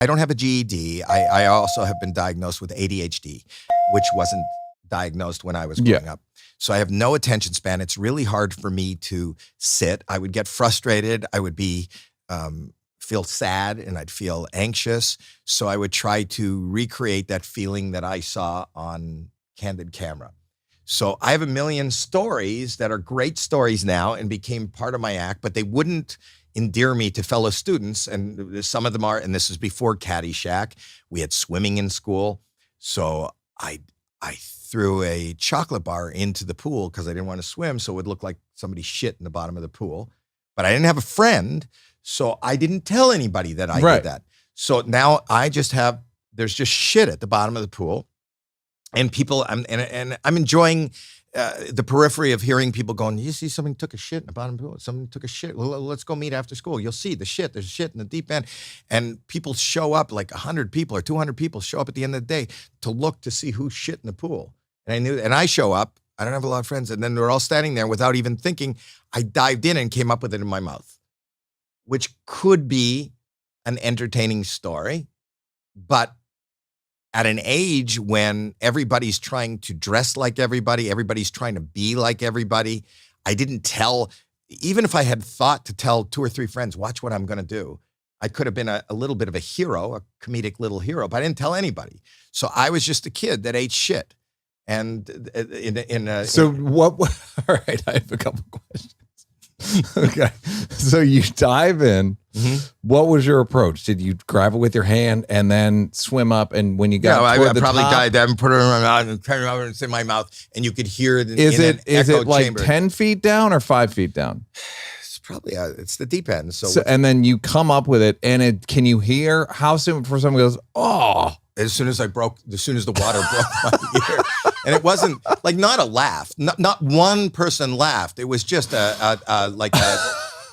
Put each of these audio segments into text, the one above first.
I don't have a GED. I also have been diagnosed with ADHD, which wasn't diagnosed when I was growing up. So I have no attention span. It's really hard for me to sit. I would get frustrated. I would be feel sad and I'd feel anxious. So I would try to recreate that feeling that I saw on candid camera. So I have a million stories that are great stories now and became part of my act, but they wouldn't endear me to fellow students. And some of them are, and this is before Caddyshack. We had swimming in school. So I threw a chocolate bar into the pool because I didn't want to swim. So it would look like somebody shit in the bottom of the pool. But I didn't have a friend. So I didn't tell anybody that I did that. So now there's just shit at the bottom of the pool. And people, I'm enjoying the periphery of hearing people going, you see somebody took a shit in the bottom of the pool. Someone took a shit. Well, let's go meet after school. You'll see the shit. There's shit in the deep end. And people show up, like 100 people or 200 people show up at the end of the day to look to see who's shit in the pool. And I show up. I don't have a lot of friends. And then they're all standing there without even thinking. I dived in and came up with it in my mouth, which could be an entertaining story. But at an age when everybody's trying to dress like everybody, everybody's trying to be like everybody, I didn't tell, even if I had thought to tell 2 or 3 friends, watch what I'm going to do, I could have been a little bit of a hero, a comedic little hero, but I didn't tell anybody. So I was just a kid that ate shit. And all right, I have a couple questions. Okay. So you dive in. Mm-hmm. What was your approach? Did you grab it with your hand and then swim up? And when you got I probably dived and put it in my mouth and turn it over and it's in my mouth, and you could hear it. Is it like chamber. 10 feet down or 5 feet down? It's probably it's the deep end. So and then you come up with it, and can you hear how soon before someone goes, oh? As soon as the water broke my ear. And it wasn't like not a laugh. Not one person laughed. It was just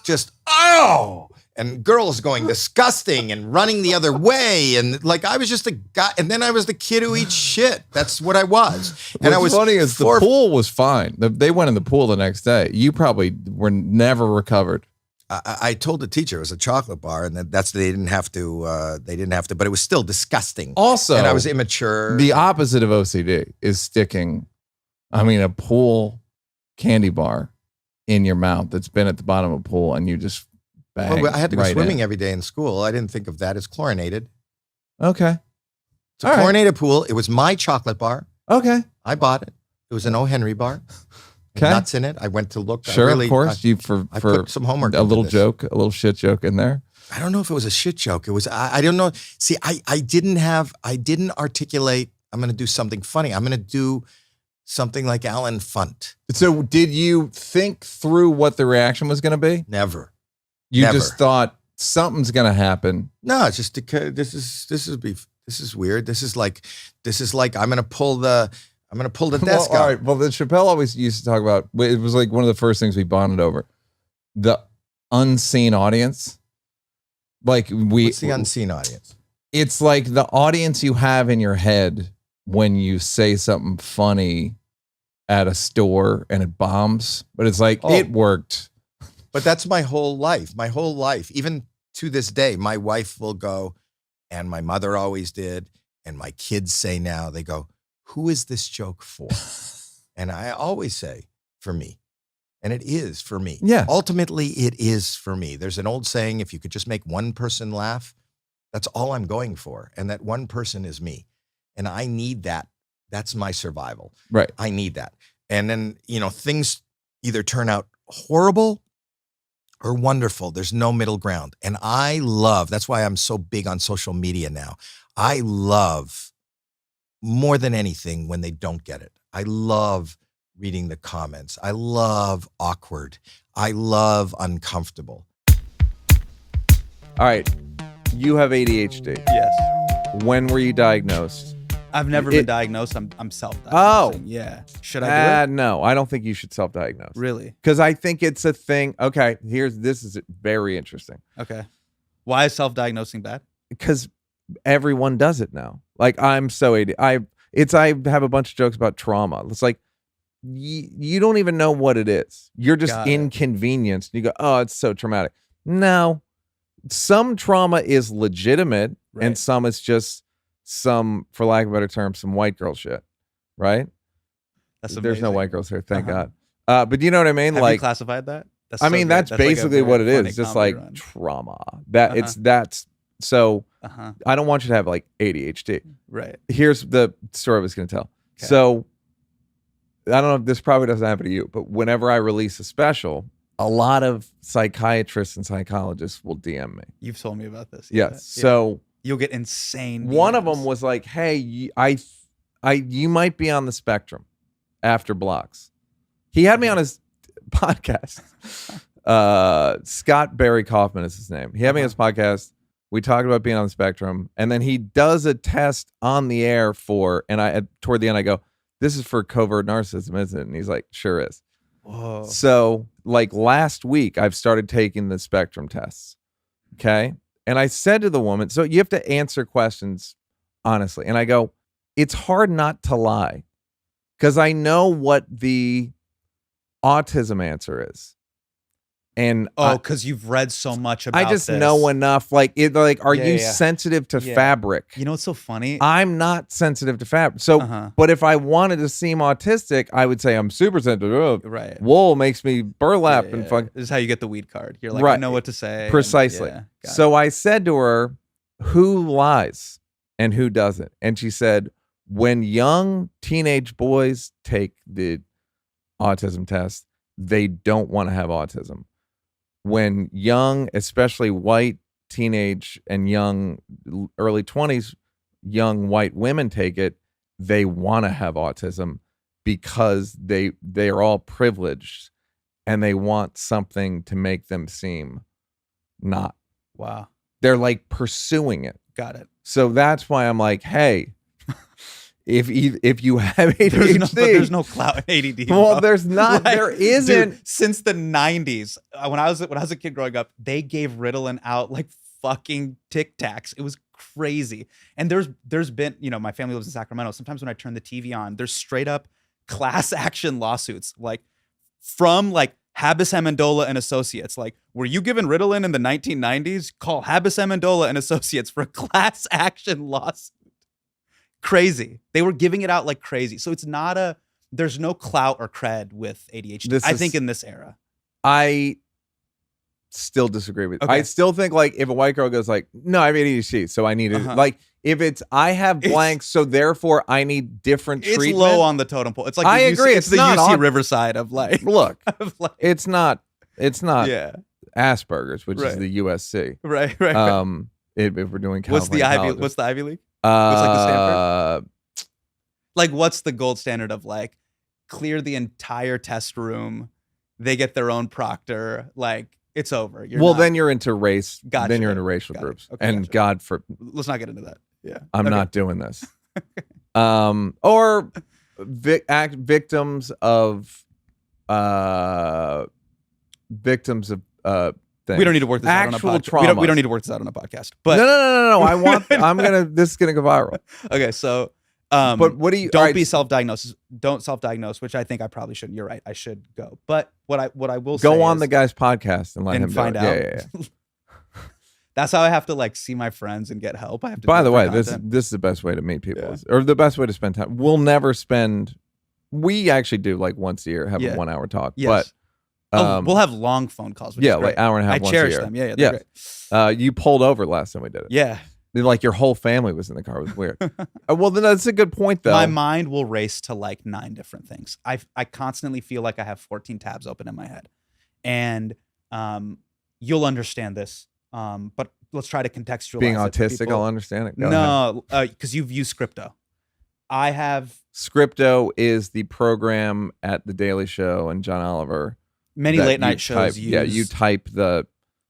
just oh, and girls going disgusting and running the other way, and like I was just a guy, and then I was the kid who eats shit. That's what I was. And What's funny is the pool was fine. They went in the pool the next day. You probably were never recovered. I told the teacher it was a chocolate bar, and they didn't have to. But it was still disgusting. Also, and I was immature. The opposite of OCD is sticking, a pool candy bar in your mouth that's been at the bottom of a pool, and you just bang. Well, I had to go swimming every day in school. I didn't think of that as chlorinated. Okay, it's a chlorinated pool. It was my chocolate bar. Okay, I bought it. It was an O. Henry bar. Okay. Nuts in it. I went to look. Sure, of course. I put some homework. A little joke, a little shit joke in there. I don't know if it was a shit joke. It was. I don't know. See, I didn't articulate. I'm going to do something funny. I'm going to do something like Alan Funt. So, did you think through what the reaction was going to be? Never. You just thought something's going to happen. No, it's just this is weird. This is like I'm going to pull the desk out. All right. Well, the Chappelle always used to talk about, it was like one of the first things we bonded over. The unseen audience. What's the unseen audience? It's like the audience you have in your head when you say something funny at a store and it bombs. But it's like, it worked. But that's my whole life. My whole life. Even to this day, my wife will go, and my mother always did, and my kids say now, they go, who is this joke for? And I always say, for me. And it is for me. Yeah. Ultimately, it is for me. There's an old saying, if you could just make one person laugh, that's all I'm going for. And that one person is me. And I need that. That's my survival. Right. I need that. And then, things either turn out horrible or wonderful. There's no middle ground. And that's why I'm so big on social media now. I love more than anything when they don't get it. I love reading the comments. I love awkward. I love uncomfortable. All right. You have ADHD. Yes. When were you diagnosed? I've never been diagnosed. I'm self-diagnosing. Oh. Yeah. Should I do it? No, I don't think you should self-diagnose. Really? Because I think it's a thing. Okay. This is very interesting. Okay. Why is self-diagnosing bad? Because everyone does it now. Like I'm so I have a bunch of jokes about trauma. It's like you don't even know what it is. You're just inconvenienced. You go, oh, it's so traumatic. No, some trauma is legitimate Right. and some is just some, for lack of a better term, some white girl shit, right? That's There's no amazing. white girls here, thank Uh-huh. God. But you know what I mean? Have like, you classified that? That's I so mean, great. that's like a basically very what it funny is. Just comedy like run. trauma. That's so. Uh-huh. I don't want you to have like ADHD. Right. Here's the story I was going to tell. Okay. So I don't know if this probably doesn't happen to you, but whenever I release a special, a lot of psychiatrists and psychologists will DM me. You've told me about this. Yes. Yeah. So You'll get insane. one of DMs. them was like, "Hey, you might be on the spectrum after blocks." He had me on his podcast. Scott Barry Kaufman is his name. He had me on his podcast. We talked about being on the spectrum, and then he does a test on the air toward the end I go, "This is for covert narcissism, isn't it?" And he's like, "Sure is." Whoa. So like last week, I've started taking the spectrum tests. Okay. And I said to the woman, so you have to answer questions honestly. And I go, it's hard not to lie because I know what the autism answer is. And because you've read so much about I just this. know enough. Like, are Yeah, you yeah. sensitive to Yeah. fabric? You know what's so funny? I'm not sensitive to fabric. So, but if I wanted to seem autistic, I would say I'm super sensitive. Right. Wool makes me burlap Yeah, and yeah. fuck. This is how you get the weed card. You're like, Right. I know what to say. Precisely. And, yeah, got So I said to her, who lies and who doesn't? And she said, when young teenage boys take the autism test, they don't want to have autism. When young, especially white teenage and young early 20s, young white women take it, they want to have autism because they are all privileged and they want something to make them seem not. wow. They're like pursuing it. Got it. So that's why I'm like, hey, if you have ADHD, there's no clout in ADD. well, bro. there's not. Like, there isn't. Dude, since the 90s, when I was a kid growing up, they gave Ritalin out like fucking Tic Tacs. It was crazy. And there's been, my family lives in Sacramento. Sometimes when I turn the TV on, there's straight up class action lawsuits, like from like Habis Amendola and Associates. Like, were you given Ritalin in the 1990s? Call Habis Amendola and Associates for a class action lawsuit. Crazy. They were giving it out like crazy. So there's no clout or cred with ADHD. I think in this era. I still disagree with you. Okay. I still think like if a white girl goes like, no, I have ADHD, so I need it. Like if it's I have blanks, so therefore I need different treatment. It's low on the totem pole. It's like I agree. It's the not UC Riverside of like. Look, of like, it's not yeah. Asperger's, which Right. is the USC. Right. If we're doing What's the California Ivy? What's the Ivy League? colleges. What's like the Stanford? Like, what's the gold standard of like clear the entire test room? They get their own proctor. Like, it's over. Then you're into race. Gotcha. Then you're into racial Got it. groups. Okay, And gotcha. God for Let's not get into that. Yeah. I'm Okay. not doing this. Or victims of things. We don't need to work this out on a Actual podcast. trauma. We don't need to work this out on a podcast. But No. This is gonna go viral. okay, so But what do you? don't all right, be self-diagnosed. Don't self-diagnose, which I think I probably shouldn't. You're right. I should go. But what I will say go on is, the guy's podcast and let him find do out. it. Yeah. That's how I have to like see my friends and get help. I have to. By do the it for way, this content. is the best way to meet people, Yeah. or the best way to spend time. We'll never spend. We actually do like once a year have Yeah. a 1 hour talk, Yes. but We'll have long phone calls. Which yeah, is great. like hour and a half. I once cherish a year. them. Yeah, they're great. You pulled over last time we did it. Yeah. Like your whole family was in the car. It was weird. Well, then that's a good point, though. My mind will race to like 9 different things. I constantly feel like I have 14 tabs open in my head, and you'll understand this. But let's try to contextualize. Being it for autistic, people. I'll understand it. Go ahead. No, because you've used Scripto. I have Scripto is the program at The Daily Show and John Oliver. many that late you night shows. type- Use, Yeah, you type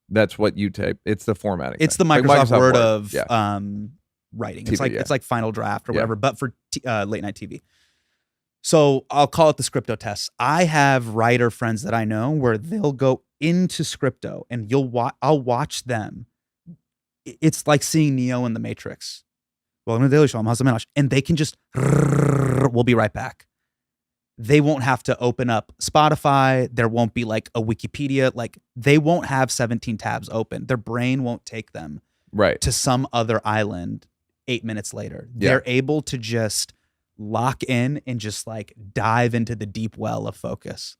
that's what you type. It's the formatting. It's thing. the Like Microsoft Word of Yeah. writing. TV, It's like yeah. it's like Final Draft or Yeah. whatever, but for late night TV. So I'll call it the Scripto test. I have writer friends that I know where they'll go into Scripto and I'll watch them. It's like seeing Neo in the Matrix. Welcome to the Daily Show. I'm Hasan Minhaj, and they can just. We'll be right back. they won't have to open up Spotify. There won't be like a Wikipedia. Like they won't have 17 tabs open. Their brain won't take them to some other island 8 minutes later. They're able to just lock in and just like dive into the deep well of focus.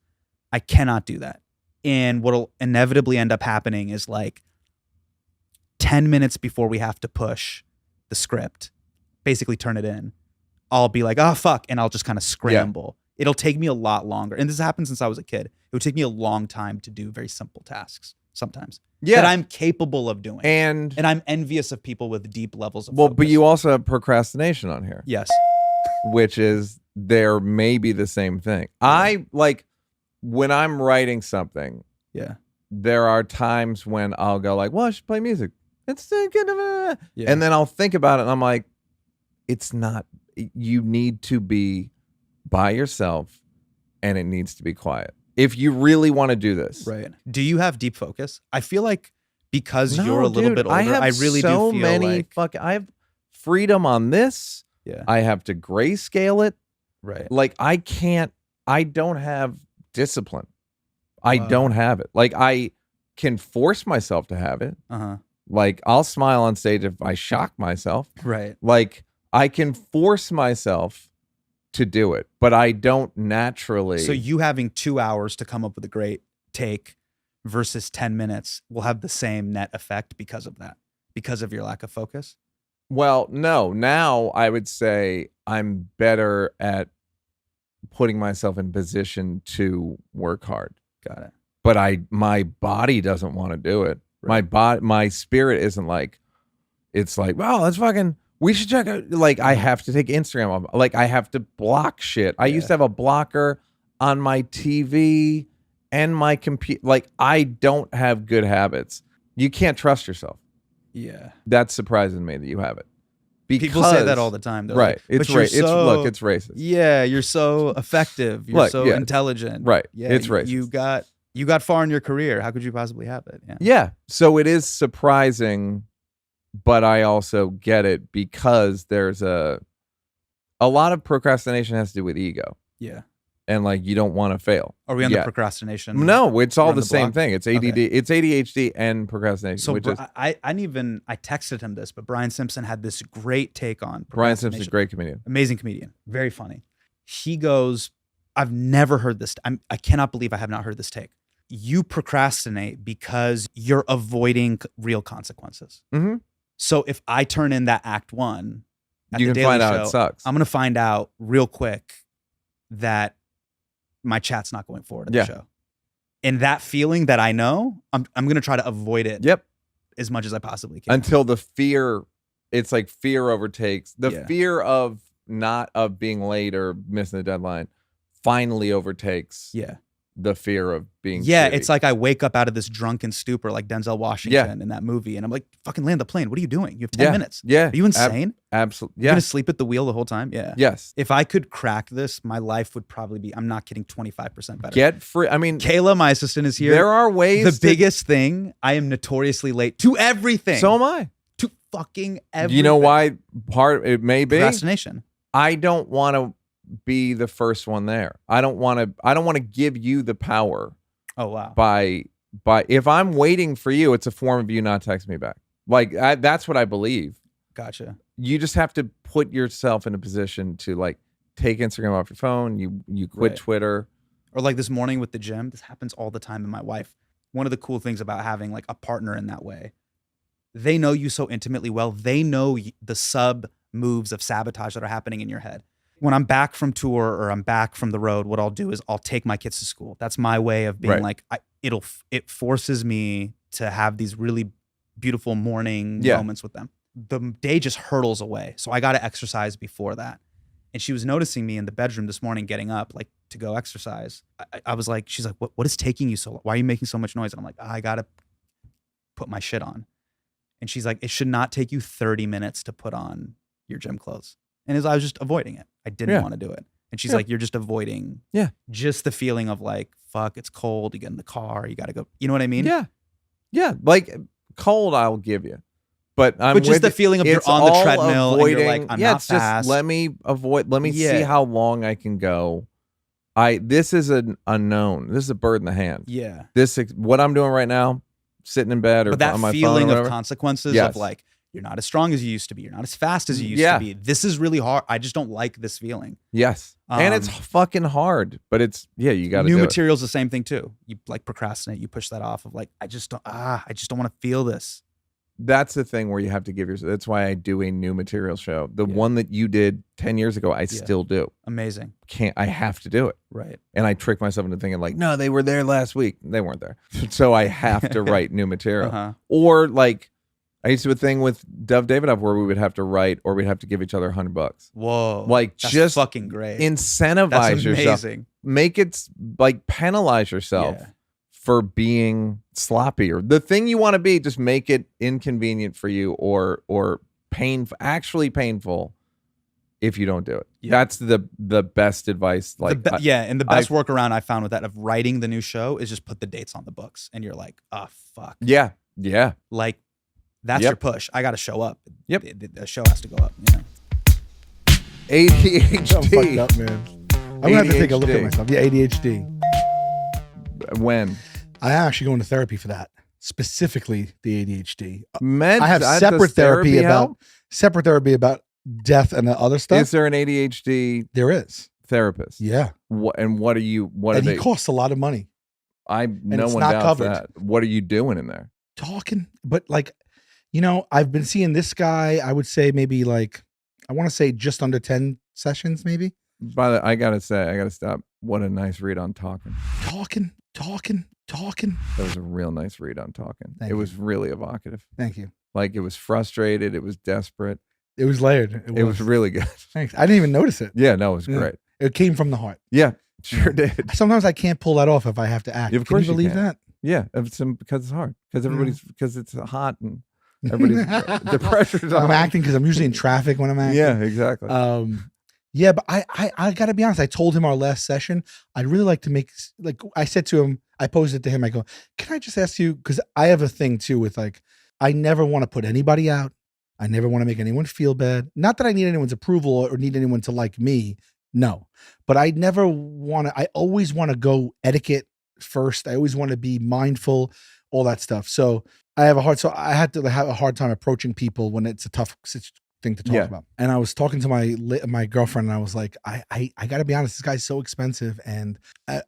I cannot do that. And what'll inevitably end up happening is like 10 minutes before we have to push the script, basically turn it in, I'll be like, oh, fuck. And I'll just kind of scramble. It'll take me a lot longer. And this happened since I was a kid. It would take me a long time to do very simple tasks sometimes that I'm capable of doing. And I'm envious of people with deep levels of focus. But you also have procrastination on here. Yes. Which is there may be the same thing. I like when I'm writing something. Yeah. There are times when I'll go like, well, I should play music. It's good. And then I'll think about it and I'm like, it's not, you need to be by yourself and it needs to be quiet if you really want to do this. Right. Do you have deep focus? I feel like because you're a little bit older, I really do feel like I have freedom on this. Yeah. I have to grayscale it. Right. Like I don't have discipline. I don't have it. Like I can force myself to have it. Like I'll smile on stage if I shock myself. Right. Like I can force myself to do it, but I don't naturally. So you having 2 hours to come up with a great take versus 10 minutes will have the same net effect because of that, because of your lack of focus? Well, no. Now I would say I'm better at putting myself in position to work hard. Got it. But my body doesn't want to do it. Right. My spirit isn't like, it's like, well, let's fucking, we should check out. Like I have to take Instagram off. Like I have to block shit. I used to have a blocker on my TV and my computer. Like I don't have good habits. You can't trust yourself. Yeah. That surprises me that you have it. Because, people say that all the time. They're right. Like, it's racist. Look, it's racist. Yeah. You're so effective. You're so intelligent. Right. Yeah. It's racist. You got far in your career. How could you possibly have it? Yeah. Yeah. So it is surprising, but I also get it because there's a lot of procrastination has to do with ego. Yeah. And like you don't want to fail. Are we on the procrastination? No, it's all the same block? thing. It's ADD, it's ADHD and procrastination. So which is, I texted him this, but Brian Simpson had this great take on Brian Simpson's a great comedian. Amazing comedian. Very funny. He goes, I've never heard this. I cannot believe I have not heard this take. You procrastinate because you're avoiding real consequences. Mm-hmm. So if I turn in that act 1 at you the can Daily find out Show, it sucks. I'm going to find out real quick that my chat's not going forward at the show. And that feeling that I know, I'm going to try to avoid it as much as I possibly can. Until the fear, it's like fear overtakes. The fear of being late or missing the deadline finally overtakes the fear of being shitty. It's like I wake up out of this drunken stupor like Denzel Washington in that movie. And I'm like, fucking land the plane. What are you doing? You have 10 minutes. Yeah. Are you insane? Absolutely. You're going to sleep at the wheel the whole time? Yeah. Yes. If I could crack this, my life would probably be, I'm not kidding, 25% better. Get free. I mean, Kayla, my assistant, is here. There are ways. The biggest thing, I am notoriously late to everything. So am I. To fucking everything. You know why it may be? Procrastination. I don't want to be the first one there. I don't want to give you the power. Oh, wow. By if I'm waiting for you, it's a form of you not texting me back. Like that's what I believe. Gotcha. You just have to put yourself in a position to like take Instagram off your phone. You quit Twitter. Or like this morning with the gym. This happens all the time in my wife. One of the cool things about having like a partner in that way, they know you so intimately well. They know the sub moves of sabotage that are happening in your head. When I'm back from tour or I'm back from the road, what I'll do is I'll take my kids to school. That's my way of being like, it forces me to have these really beautiful morning moments with them. The day just hurtles away. So I got to exercise before that. And she was noticing me in the bedroom this morning, getting up like to go exercise. I was like, she's like, what is taking you so long? Why are you making so much noise? And I'm like, I got to put my shit on. And she's like, it should not take you 30 minutes to put on your gym clothes. And I was just avoiding it. I didn't want to do it. And she's like, you're just avoiding just the feeling of like, fuck, it's cold. You get in the car. You got to go. You know what I mean? Yeah. Yeah. Like cold, I'll give you. But just the feeling of you're on the treadmill and you're like, I'm not fast. Let me see how long I can go. This is an unknown. This is a bird in the hand. Yeah. What I'm doing right now, sitting in bed or But that on my feeling phone or of whatever, consequences Yes. of like, you're not as strong as you used to be. You're not as fast as you used to be. This is really hard. I just don't like this feeling. Yes. And it's fucking hard, but it's, you got to do New it. material's the same thing too. You like procrastinate. You push that off of like, I just don't want to feel this. That's the thing where you have to give yourself. That's why I do a new material show. The one that you did 10 years ago, I still do. Amazing. I have to do it. Right. And I trick myself into thinking like, no, they were there last week. They weren't there. So I have to write new material. Or like, I used to do a thing with Dove Davidoff where we would have to write or we'd have to give each other $100. Whoa. Like that's just fucking great. Incentivize yourself. Make it like penalize yourself for being sloppy or the thing you want to be. Just make it inconvenient for you or painful, actually painful if you don't do it. That's the best advice. Like and the best workaround I found with that of writing the new show is just put the dates on the books and you're like, oh fuck. Yeah. Like that's your push. I got to show up. Yep. The show has to go up. ADHD. I'm fucked up, man. I'm gonna have to take a look at myself. Yeah, ADHD. When? I actually go into therapy for that. Specifically the ADHD. I have separate therapy about death and the other stuff. Is there an ADHD? There is. Therapist. Yeah. What are you? And he costs a lot of money. No one doubts that. What are you doing in there? Talking, but like, I've been seeing this guy. I would say maybe like, I want to say just under 10 sessions, maybe. By the way, I gotta stop. What a nice read on talking. Talking. That was a real nice read on talking. Thank it you. was really evocative. Thank you. Like it was frustrated. It was desperate. It was layered. It was really good. Thanks. I didn't even notice it. Yeah, no, it was great. It came from the heart. Yeah, sure did. Sometimes I can't pull that off if I have to act. Of course Can you believe that? Yeah, because it's hard. Because it's hot and everybody's the pressure's on. I'm acting because I'm usually in traffic when I'm acting. Yeah, exactly. Yeah, but I gotta be honest. I told him our last session, I'd really like to make, like I said to him, I posed it to him. I go, can I just ask you, because I have a thing too with like, I never want to put anybody out. I never want to make anyone feel bad. Not that I need anyone's approval or need anyone to like me. No, but I always want to go etiquette first. I always want to be mindful, all that stuff. So I had to have a hard time approaching people when it's a tough thing to talk about. And I was talking to my girlfriend and I was like, I gotta be honest, this guy's so expensive and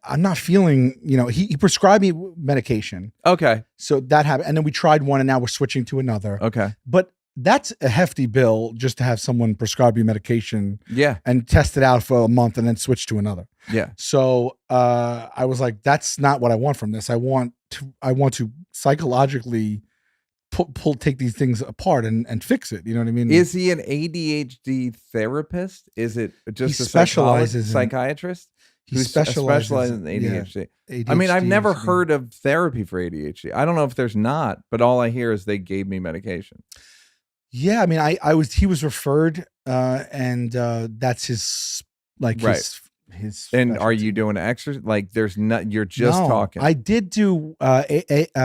I'm not feeling, he prescribed me medication. Okay. So that happened. And then we tried one and now we're switching to another. Okay. But that's a hefty bill just to have someone prescribe you medication and test it out for a month and then switch to another. Yeah. So I was like, that's not what I want from this. I want to psychologically take these things apart and fix it. You know what I mean? Is he an ADHD therapist? Is it just he a specializes psychiatrist? He specializes in ADHD. ADHD. I mean, I've never heard of therapy for ADHD. I don't know if there's not, but all I hear is they gave me medication. Yeah, I mean, he was referred, and that's his his. And are you doing exercise? Like, there's not. You're just talking. I did do EMDR.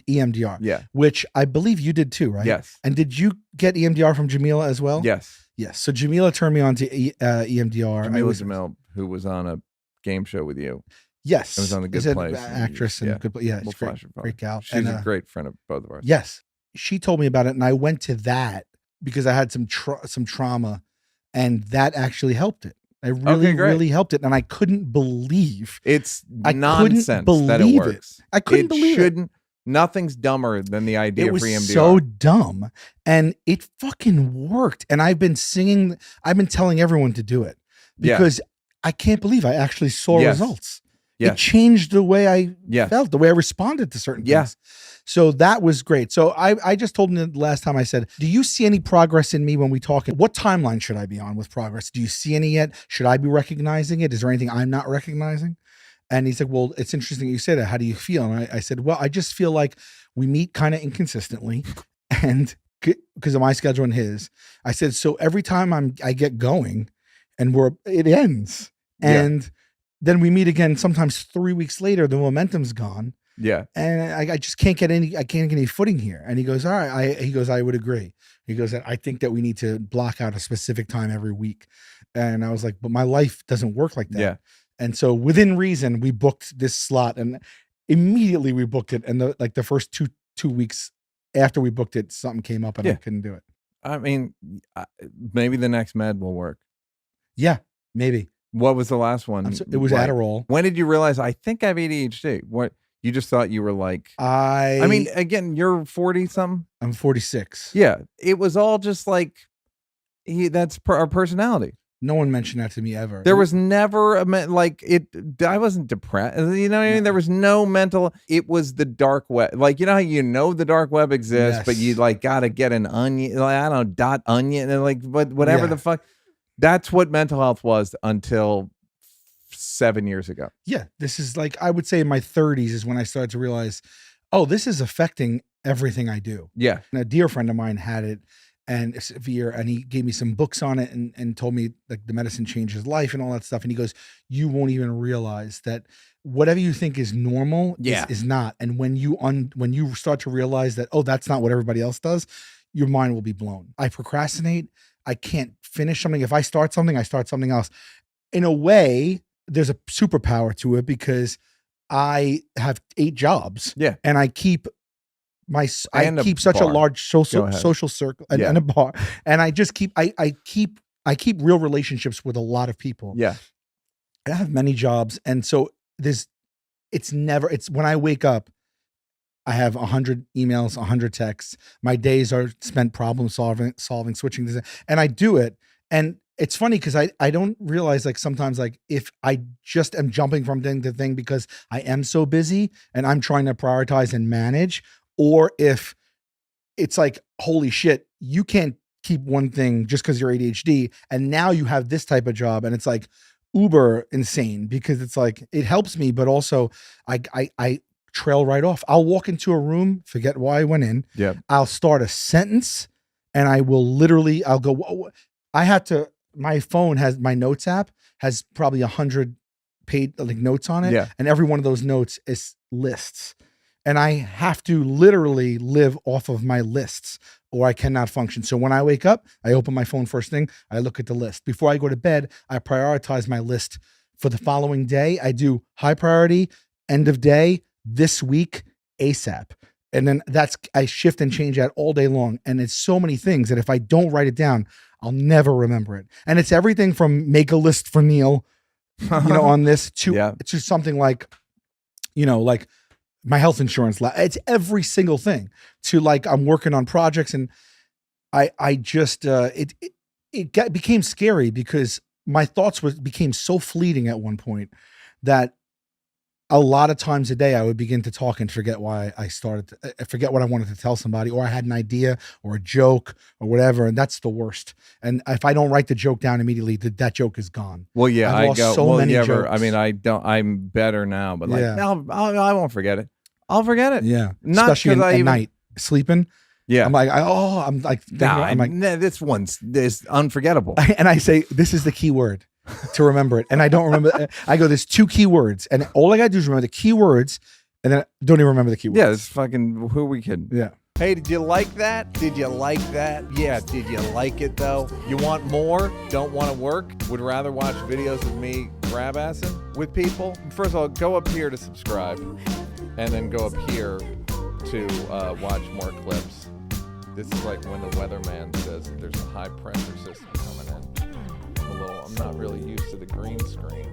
EMDR. Yeah, which I believe you did too, right? Yes. And did you get EMDR from Jamila as well? Yes. Yes. So Jamila turned me on to EMDR. Jamila, who was on a game show with you. Yes. It was on The Good Place. Actress and Good Place. Yeah, we'll flash her phone. Great gal. She's a great friend of both of ours. Yes. She told me about it and I went to that because I had some trauma and that actually helped it. I really helped it. And I couldn't believe it's nonsense that it works. I couldn't believe it. Nothing's dumber than the idea of EMDR. It was so dumb and it fucking worked. And I've been telling everyone to do it because I can't believe I actually saw results. It changed the way I felt, the way I responded to certain things. So that was great. So I just told him the last time, I said, do you see any progress in me when we talk? What timeline should I be on with progress? Do you see any yet? Should I be recognizing it? Is there anything I'm not recognizing? And he said, well, it's interesting you say that. How do you feel? And I said, well, I just feel like we meet kind of inconsistently and because of my schedule and his. I said, so every time I get going and it ends. And then we meet again, sometimes 3 weeks later, the momentum's gone. Yeah. And I just can't get any footing here. And he goes, all right. I would agree. He goes, I think that we need to block out a specific time every week. And I was like, but my life doesn't work like that. Yeah. And so within reason, we booked this slot, and immediately we booked it. And the first two weeks after we booked it, something came up and I couldn't do it. I mean, maybe the next med will work. Yeah, maybe. What was the last one? It was Adderall. When did you realize I think I have ADHD? What, you just thought you were like, I mean, again, you're 40 something. I'm 46. Yeah. It was all just like, that's our personality. No one mentioned that to me ever. There was never I wasn't depressed. You know what I mean? There was no mental, it was the dark web. Like, you know how the dark web exists, Yes. but you like got to get an onion, like, I don't know, .onion, and like, but whatever the fuck. That's what mental health was until 7 years ago. Yeah. This is like, I would say in my 30s is when I started to realize, oh, this is affecting everything I do. Yeah. And a dear friend of mine had it, and it's severe, and he gave me some books on it and told me like the medicine changed his life and all that stuff. And he goes, you won't even realize that whatever you think is normal is not. And when you start to realize that, oh, that's not what everybody else does, your mind will be blown. I procrastinate. I can't finish something. If I start something, I start something else. In a way, there's a superpower to it because I have 8 jobs. Yeah. And I keep such a large social circle and a bar, and I just keep I keep real relationships with a lot of people. Yeah, I have many jobs, and so it's when I wake up, I have 100 emails, 100 texts. My days are spent problem solving, switching this, and I do it. And it's funny because I don't realize, like, sometimes, like, if I just am jumping from thing to thing because I am so busy and I'm trying to prioritize and manage. Or if it's like, holy shit, you can't keep one thing just because you're ADHD. And now you have this type of job. And it's like uber insane because it's like, it helps me, but also I trail right off. I'll walk into a room, forget why I went in. Yeah. I'll start a sentence and I'll go, whoa. My phone has, my notes app has probably 100 paid like notes on it. Yeah. And every one of those notes is lists. And I have to literally live off of my lists or I cannot function. So when I wake up, I open my phone first thing, I look at the list. Before I go to bed, I prioritize my list for the following day. I do high priority, end of day, this week, ASAP. And then I shift and change that all day long. And it's so many things that if I don't write it down, I'll never remember it. And it's everything from make a list for Neal, on this to something like, like, my health insurance, it's every single thing to like, I'm working on projects and I just, it became scary because my thoughts became so fleeting at one point that a lot of times a day I would begin to talk and forget why I started, forget what I wanted to tell somebody, or I had an idea or a joke or whatever. And that's the worst. And if I don't write the joke down immediately, that joke is gone. Well, yeah, I've lost so many jokes. I mean, I'm better now, but like, no, I won't forget it. I'll forget it. Yeah. Not especially at night sleeping. Yeah. I'm like, this one's unforgettable. And I say, this is the key word to remember it. And I don't remember. I go, there's 2 key words. And all I got to do is remember the key words. And then I don't even remember the key words. Yeah. It's fucking, who are we kidding? Yeah. Hey, did you like that? Did you like that? Yeah. Did you like it though? You want more? Don't want to work? Would rather watch videos of me grab assing with people? First of all, go up here to subscribe and then go up here to watch more clips. This is like when the weatherman says that there's a high pressure system coming in. I'm not really used to the green screen.